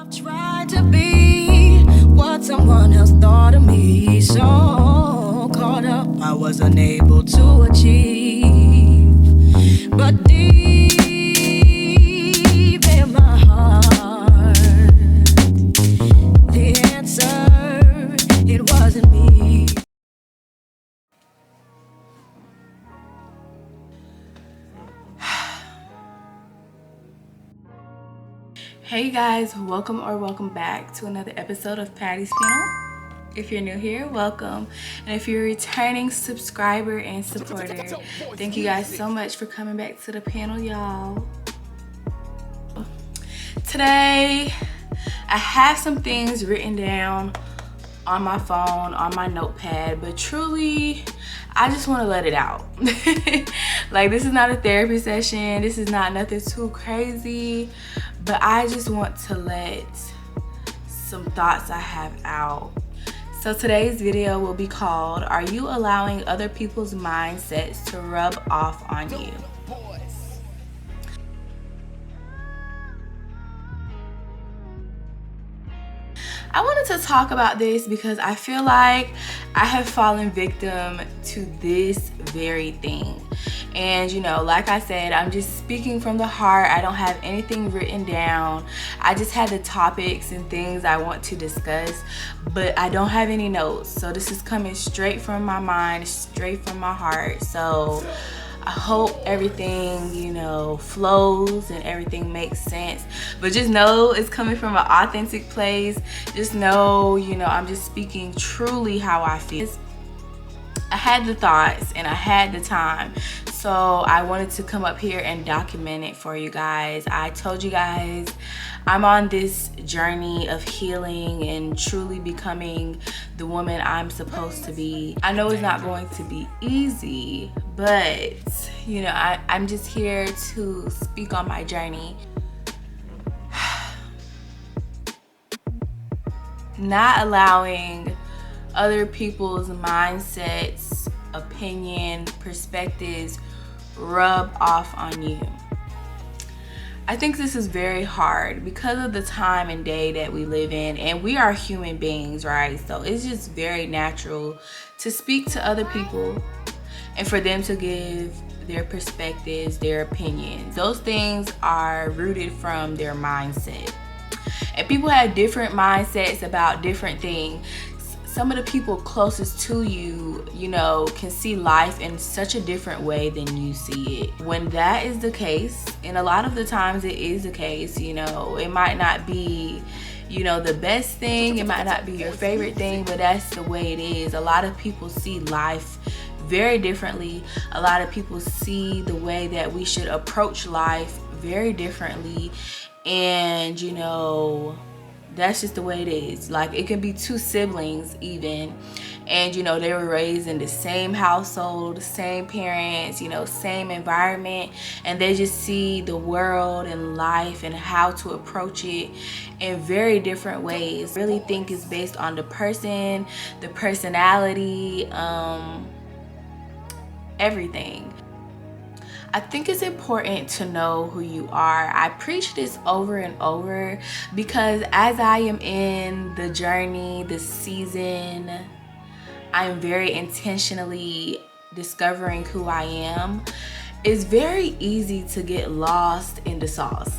Tried to be what someone else thought of me, so caught up I was unable to achieve. But deep in my heart, the answer, it wasn't me. Hey guys, welcome back to another episode of Patty's Panel. If you're new here, welcome. And if you're a returning subscriber and supporter, thank you guys so much for coming back to the panel, y'all. Today, I have some things written down on my phone, on my notepad, but truly, I just want to let it out. Like, this is not a therapy session. This is not nothing too crazy, but I just want to let some thoughts I have out. So today's video will be called, Are You Allowing Other People's Mindsets to Rub Off on You? I wanted to talk about this because I feel like I have fallen victim to this very thing. And like I said, I'm just speaking from the heart. I don't have anything written down. I just had the topics and things I want to discuss, but I don't have any notes. So this is coming straight from my mind, straight from my heart. So I hope everything, flows and everything makes sense. But just know it's coming from an authentic place. Just know, I'm just speaking truly how I feel. I had the thoughts and I had the time. So I wanted to come up here and document it for you guys. I told you guys I'm on this journey of healing and truly becoming the woman I'm supposed to be. I know it's not going to be easy, but I'm just here to speak on my journey. Not allowing other people's mindsets, opinion, perspectives rub off on you. I think this is very hard because of the time and day that we live in, and we are human beings, right? So it's just very natural to speak to other people and for them to give their perspectives, their opinions. Those things are rooted from their mindset. And people have different mindsets about different things. Some of the people closest to you, can see life in such a different way than you see it. When that is the case, and a lot of the times it is the case, it might not be, the best thing, it might not be your favorite thing, but that's the way it is. A lot of people see life very differently. A lot of people see the way that we should approach life very differently. And, that's just the way it is. Like, it can be two siblings even, and they were raised in the same household, same parents, same environment, and they just see the world and life and how to approach it in very different ways. I really think it's based on the person, the personality, everything. I think it's important to know who you are. I preach this over and over because as I am in the journey, the season, I am very intentionally discovering who I am. It's very easy to get lost in the sauce.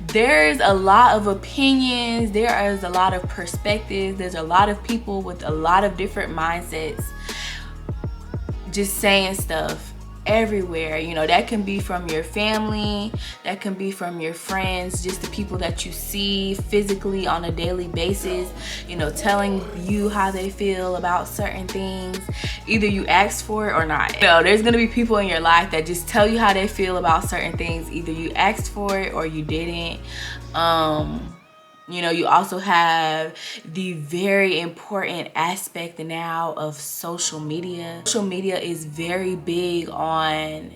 There's a lot of opinions, there is a lot of perspectives, there's a lot of people with a lot of different mindsets just saying stuff everywhere. That can be from your family, that can be from your friends, just the people that you see physically on a daily basis, telling you how they feel about certain things. Either you asked for it or not. There's gonna be people in your life that just tell you how they feel about certain things. Either you asked for it or you didn't. You also have the very important aspect now of social media. Social media is very big on,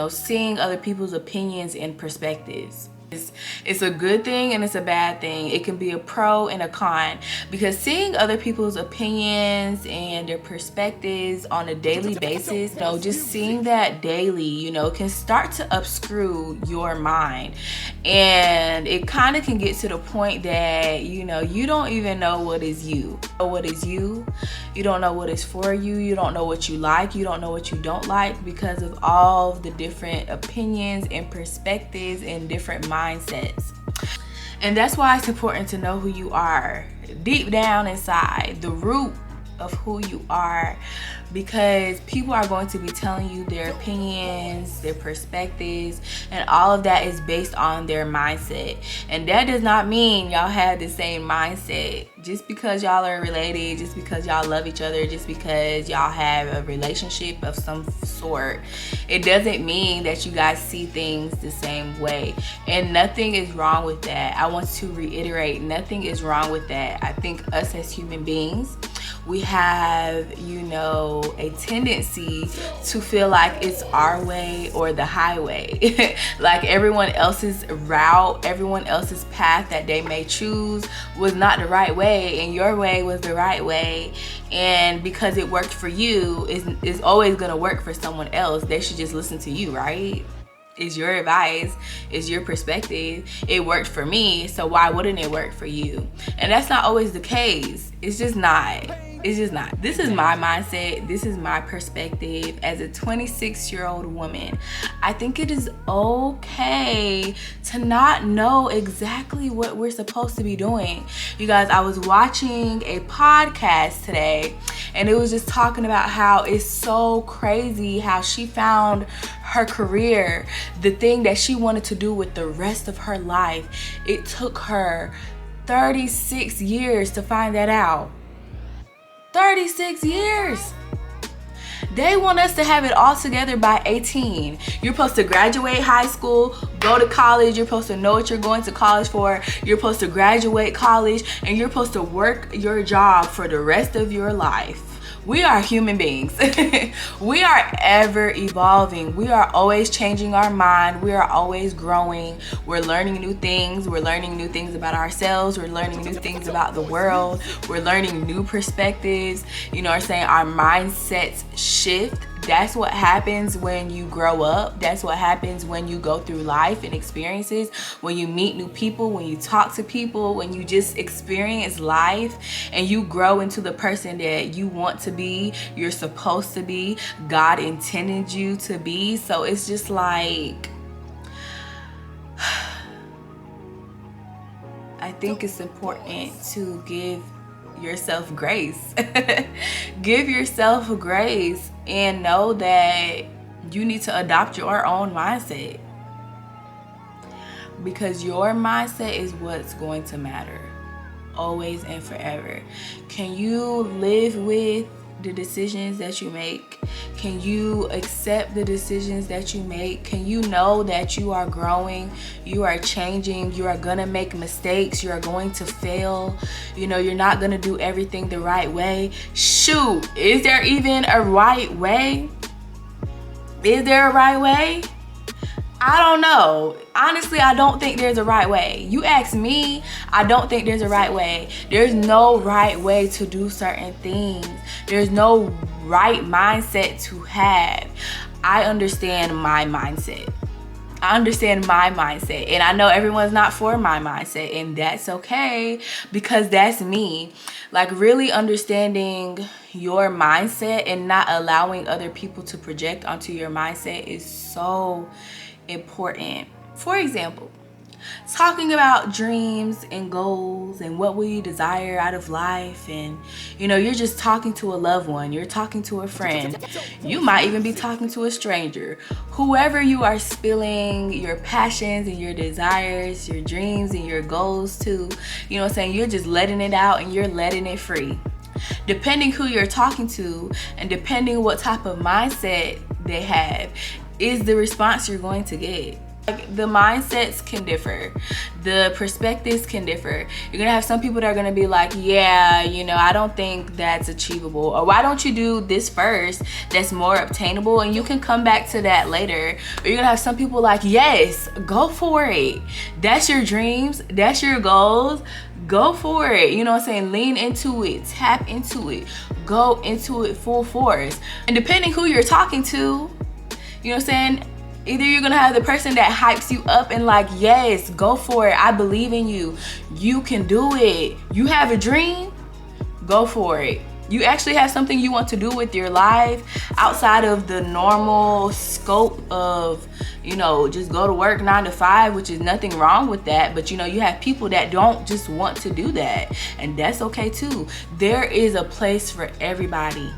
seeing other people's opinions and perspectives. It's a good thing and it's a bad thing. It can be a pro and a con, because seeing other people's opinions and their perspectives on a daily basis, just seeing that daily, can start to obscure your mind. And it kind of can get to the point that, you don't even know what is you. You don't know what is for you. You don't know what you like. You don't know what you don't like, because of all the different opinions and perspectives and different mindsets. And that's why it's important to know who you are deep down inside, the root of who you are, because people are going to be telling you their opinions, their perspectives, and all of that is based on their mindset. And that does not mean y'all have the same mindset. Just because y'all are related, just because y'all love each other, just because y'all have a relationship of some sort, it doesn't mean that you guys see things the same way. And nothing is wrong with that. I want to reiterate, nothing is wrong with that. I think us as human beings, we have, a tendency to feel like it's our way or the highway. Like everyone else's route, everyone else's path that they may choose was not the right way, and your way was the right way. And because it worked for you, it's always gonna work for someone else. They should just listen to you, right? It's your advice, it's your perspective. It worked for me, so why wouldn't it work for you? And that's not always the case. It's just not. This is my mindset. This is my perspective as a 26-year-old woman. I think it is okay to not know exactly what we're supposed to be doing. You guys, I was watching a podcast today, and it was just talking about how it's so crazy how she found her career, the thing that she wanted to do with the rest of her life. It took her 36 years to find that out. 36 years. They want us to have it all together by 18. You're supposed to graduate high school, go to college. You're supposed to know what you're going to college for. You're supposed to graduate college, and you're supposed to work your job for the rest of your life. We are human beings. We are ever evolving. We are always changing our mind. We are always growing. We're learning new things. We're learning new things about ourselves. We're learning new things about the world. We're learning new perspectives. Our mindsets shift. That's what happens when you grow up. That's what happens when you go through life and experiences, when you meet new people, when you talk to people, when you just experience life and you grow into the person that you want to be, you're supposed to be, God intended you to be. So it's just like, I think it's important to give yourself grace. Give yourself grace and know that you need to adopt your own mindset, because your mindset is what's going to matter always and forever. Can you live with the decisions that you make? Can you accept the decisions that you make? Can you know that you are growing, you are changing, you are gonna make mistakes, you are going to fail, you're not gonna do everything the right way? Shoot, is there even a right way? Is there a right way? I don't know. Honestly, I don't think there's a right way. You ask me, I don't think there's a right way. There's no right way to do certain things. There's no right mindset to have. I understand my mindset. And I know everyone's not for my mindset, and that's okay, because that's me. Like, really understanding your mindset and not allowing other people to project onto your mindset is so important. For example, talking about dreams and goals and what we desire out of life, and you're just talking to a loved one, you're talking to a friend, you might even be talking to a stranger, whoever you are spilling your passions and your desires, your dreams and your goals to, you're just letting it out and you're letting it free. Depending who you're talking to and depending what type of mindset they have is the response you're going to get. Like, the mindsets can differ, the perspectives can differ. You're gonna have some people that are gonna be like, yeah, you know, I don't think that's achievable, or why don't you do this first that's more obtainable and you can come back to that later. Or you're gonna have some people like, yes, go for it, that's your dreams, that's your goals, go for it. You know what I'm saying? Lean into it, tap into it, go into it full force. And depending who you're talking to, you know what I'm saying, either you're gonna have the person that hypes you up and like, yes, go for it, I believe in you, you can do it, you have a dream, go for it. You actually have something you want to do with your life outside of the normal scope of, you know, just go to work 9 to 5, which is nothing wrong with that. But you know, you have people that don't just want to do that, and that's okay too. There is a place for everybody.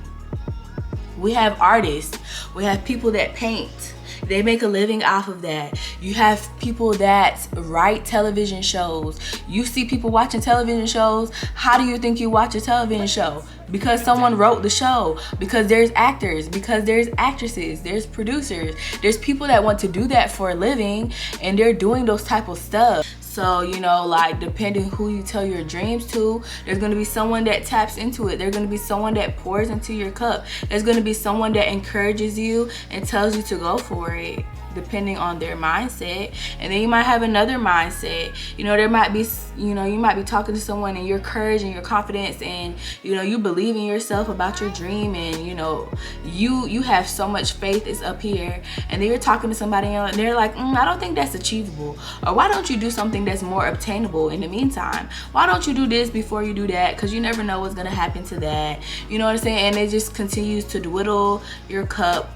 We have artists, we have people that paint, they make a living off of that. You have people that write television shows. You see people watching television shows. How do you think you watch a television show? Because someone wrote the show, because there's actors, because there's actresses, there's producers, there's people that want to do that for a living, and they're doing those type of stuff. So, you know, like, depending who you tell your dreams to, there's going to be someone that taps into it. There's going to be someone that pours into your cup. There's going to be someone that encourages you and tells you to go for it, depending on their mindset. And then you might have another mindset. You know, there might be, you know, you might be talking to someone and your courage and your confidence and, you know, you believe in yourself about your dream, and, you know, you have so much faith, it's up here. And then you're talking to somebody and they're like, I don't think that's achievable. Or why don't you do something that's more obtainable in the meantime? Why don't you do this before you do that? Because you never know what's going to happen to that. You know what I'm saying? And it just continues to dwindle your cup,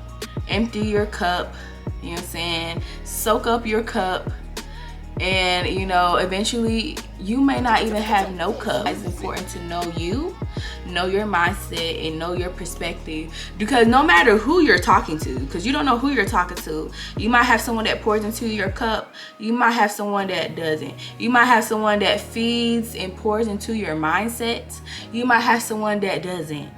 empty your cup, you know what I'm saying, soak up your cup, and, you know, eventually you may not even have no cup. It's important to know you, know your mindset, and know your perspective, because no matter who you're talking to, because you don't know who you're talking to, you might have someone that pours into your cup, you might have someone that doesn't, you might have someone that feeds and pours into your mindset, you might have someone that doesn't.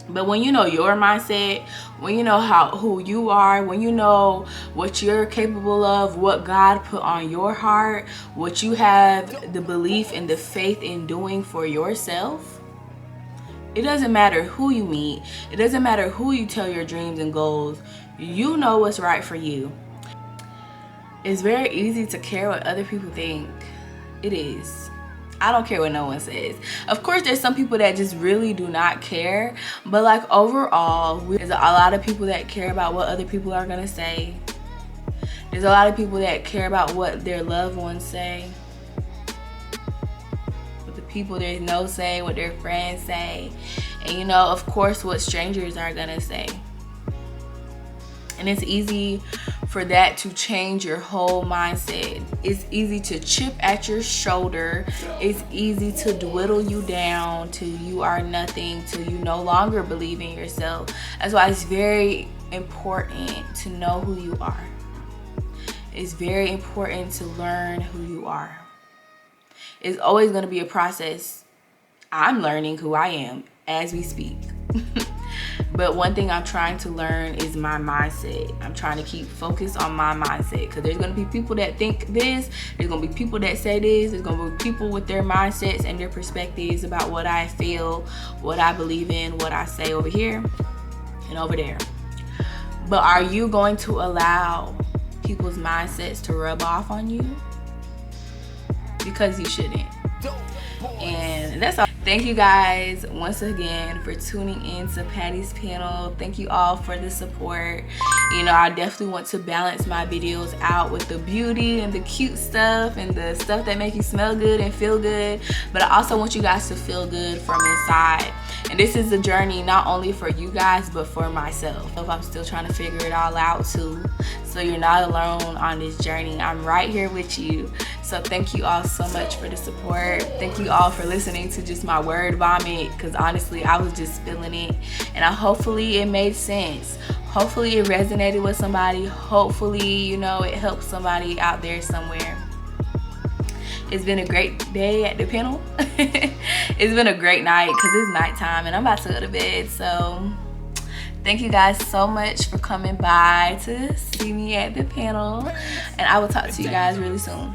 But when you know your mindset, when you know who you are, when you know what you're capable of, what God put on your heart, what you have the belief and the faith in doing for yourself, it doesn't matter who you meet. It doesn't matter who you tell your dreams and goals. You know what's right for you. It's very easy to care what other people think. It is. I don't care what no one says. Of course, there's some people that just really do not care, but like overall, there's a lot of people that care about what other people are gonna say. There's a lot of people that care about what their loved ones say, what the people they know say, what their friends say, and, you know, of course, what strangers are gonna say. And it's easy for that to change your whole mindset. It's easy to chip at your shoulder. It's easy to dwindle you down till you are nothing, till you no longer believe in yourself. That's why it's very important to know who you are. It's very important to learn who you are. It's always going to be a process. I'm learning who I am as we speak. But one thing I'm trying to learn is my mindset. I'm trying to keep focused on my mindset, because there's going to be people that think this, there's going to be people that say this, there's going to be people with their mindsets and their perspectives about what I feel, what I believe in, what I say over here and over there. But are you going to allow people's mindsets to rub off on you? Because you shouldn't. And that's all. Thank you guys once again for tuning in to Patty's panel. Thank you all for the support. You know, I definitely want to balance my videos out with the beauty and the cute stuff and the stuff that make you smell good and feel good, but I also want you guys to feel good from inside. And this is a journey not only for you guys, but for myself. I'm still trying to figure it all out too. So you're not alone on this journey. I'm right here with you. So thank you all so much for the support. Thank you all for listening to just my word vomit, because honestly, I was just feeling it. And hopefully it made sense. Hopefully it resonated with somebody. Hopefully, you know, it helped somebody out there somewhere. It's been a great day at the panel. It's been a great night because it's nighttime and I'm about to go to bed. So Thank you guys so much for coming by to see me at the panel, and I will talk to you guys really soon.